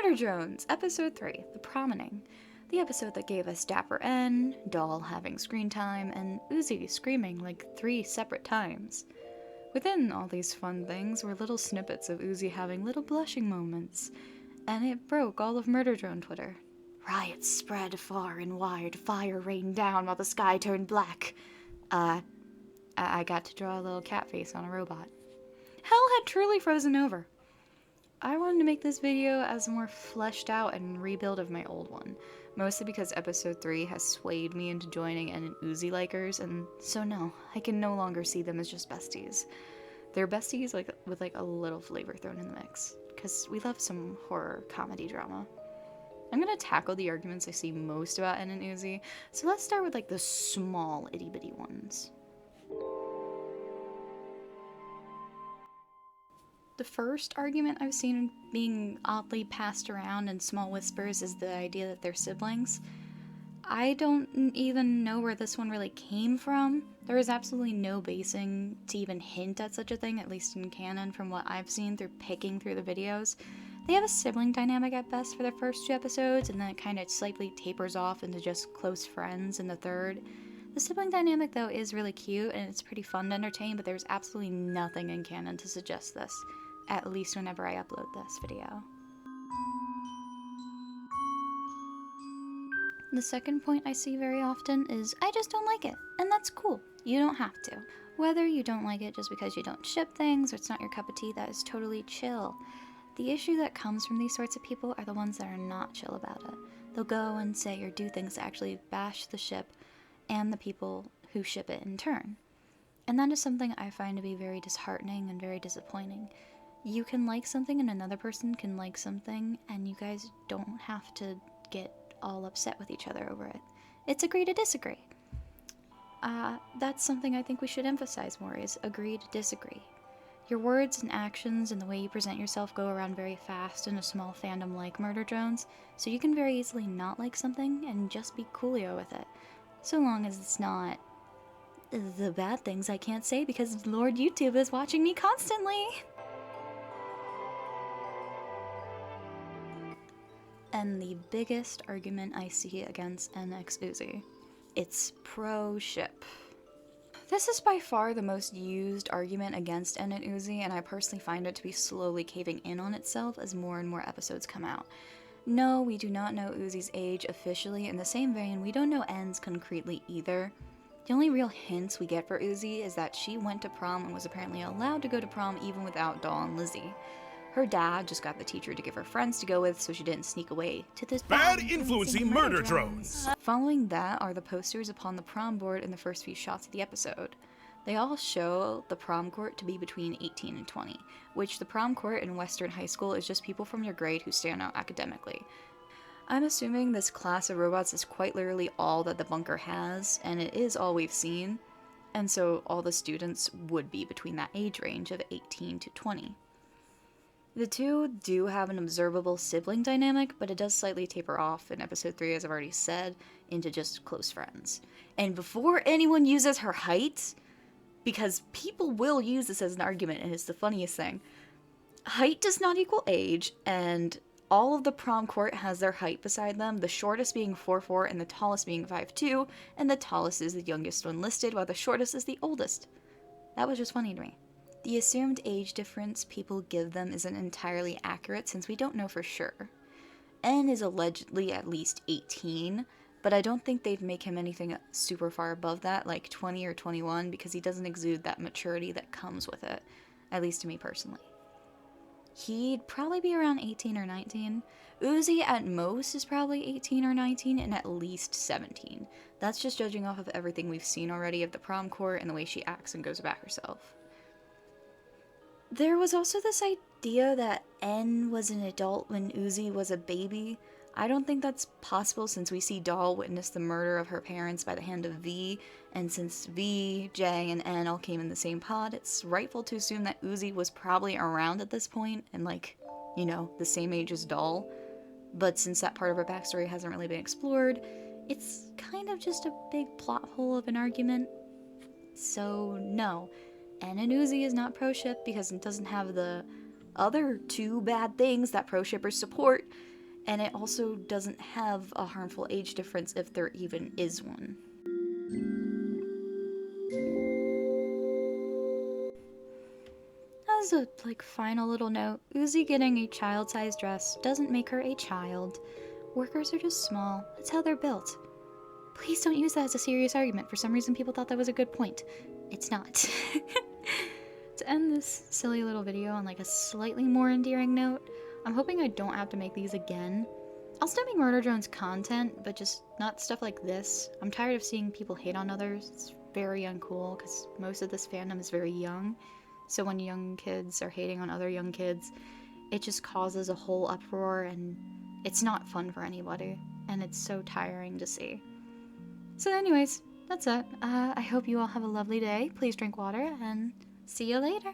Murder Drones, Episode 3, The Promening. The episode that gave us Dapper N, Doll having screen time, and Uzi screaming like 3 separate times. Within all these fun things were little snippets of Uzi having little blushing moments, and it broke all of Murder Drone Twitter. Riots spread far and wide, fire rained down while the sky turned black. I got to draw a little cat face on a robot. Hell had truly frozen over. I wanted to make this video as a more fleshed out and rebuild of my old one, mostly because episode 3 has swayed me into joining N and Uzi likers, and so no, I can no longer see them as just besties. They're besties with a little flavor thrown in the mix, because we love some horror comedy drama. I'm gonna tackle the arguments I see most about N and Uzi, so let's start with the small itty bitty ones. The first argument I've seen being oddly passed around in small whispers is the idea that they're siblings. I don't even know where this one really came from. There is absolutely no basing to even hint at such a thing, at least in canon from what I've seen through picking through the videos. They have a sibling dynamic at best for the first 2 episodes, and then it kind of slightly tapers off into just close friends in the third. The sibling dynamic, though, is really cute, and it's pretty fun to entertain, but there's absolutely nothing in canon to suggest this, at least whenever I upload this video. The second point I see very often is, I just don't like it, and that's cool. You don't have to. Whether you don't like it just because you don't ship things or it's not your cup of tea, that is totally chill. The issue that comes from these sorts of people are the ones that are not chill about it. They'll go and say or do things that actually bash the ship and the people who ship it in turn. And that is something I find to be very disheartening and very disappointing. You can like something and another person can like something, and you guys don't have to get all upset with each other over it. It's agree to disagree. That's something I think we should emphasize more, is agree to disagree. Your words and actions and the way you present yourself go around very fast in a small fandom like Murder Drones, so you can very easily not like something and just be coolio with it. So long as it's not the bad things I can't say because Lord YouTube is watching me constantly. And the biggest argument I see against NX Uzi, it's pro-ship. This is by far the most used argument against N and Uzi, and I personally find it to be slowly caving in on itself as more and more episodes come out. No, we do not know Uzi's age officially. In the same vein, we don't know N's concretely either. The only real hints we get for Uzi is that she went to prom and was apparently allowed to go to prom even without Doll and Lizzie. Her dad just got the teacher to give her friends to go with so she didn't sneak away to this bad influencing murder drones. Following that are the posters upon the prom board in the first few shots of the episode. They all show the prom court to be between 18 and 20, which the prom court in Western high school is just people from your grade who stand out academically. I'm assuming this class of robots is quite literally all that the bunker has, and it is all we've seen, and so all the students would be between that age range of 18 to 20. The two do have an observable sibling dynamic, but it does slightly taper off in episode 3, as I've already said, into just close friends. And before anyone uses her height, because people will use this as an argument, and it's the funniest thing, height does not equal age, and all of the prom court has their height beside them, the shortest being 4'4" and the tallest being 5'2", and the tallest is the youngest one listed, while the shortest is the oldest. That was just funny to me. The assumed age difference people give them isn't entirely accurate since we don't know for sure. N is allegedly at least 18, but I don't think they'd make him anything super far above that, like 20 or 21, because he doesn't exude that maturity that comes with it, at least to me personally. He'd probably be around 18 or 19. Uzi at most is probably 18 or 19 and at least 17. That's just judging off of everything we've seen already of the prom court and the way she acts and goes about herself. There was also this idea that N was an adult when Uzi was a baby. I don't think that's possible since we see Doll witness the murder of her parents by the hand of V, and since V, J, and N all came in the same pod, it's rightful to assume that Uzi was probably around at this point and the same age as Doll. But since that part of her backstory hasn't really been explored, it's kind of just a big plot hole of an argument. So no. N and Uzi is not pro-ship because it doesn't have the other 2 bad things that pro-shippers support, And it also doesn't have a harmful age difference if there even is one. As a final little note, Uzi getting a child-sized dress doesn't make her a child. Workers are just small. That's how they're built. Please don't use that as a serious argument. For some reason, people thought that was a good point. It's not. To end this silly little video on a slightly more endearing note, I'm hoping I don't have to make these again. I'll still make Murder Drones content, but just not stuff like this. I'm tired of seeing people hate on others. It's very uncool because most of this fandom is very young. So when young kids are hating on other young kids, it just causes a whole uproar, and it's not fun for anybody. And it's so tiring to see. So anyways, that's it. I hope you all have a lovely day. Please drink water, and see you later.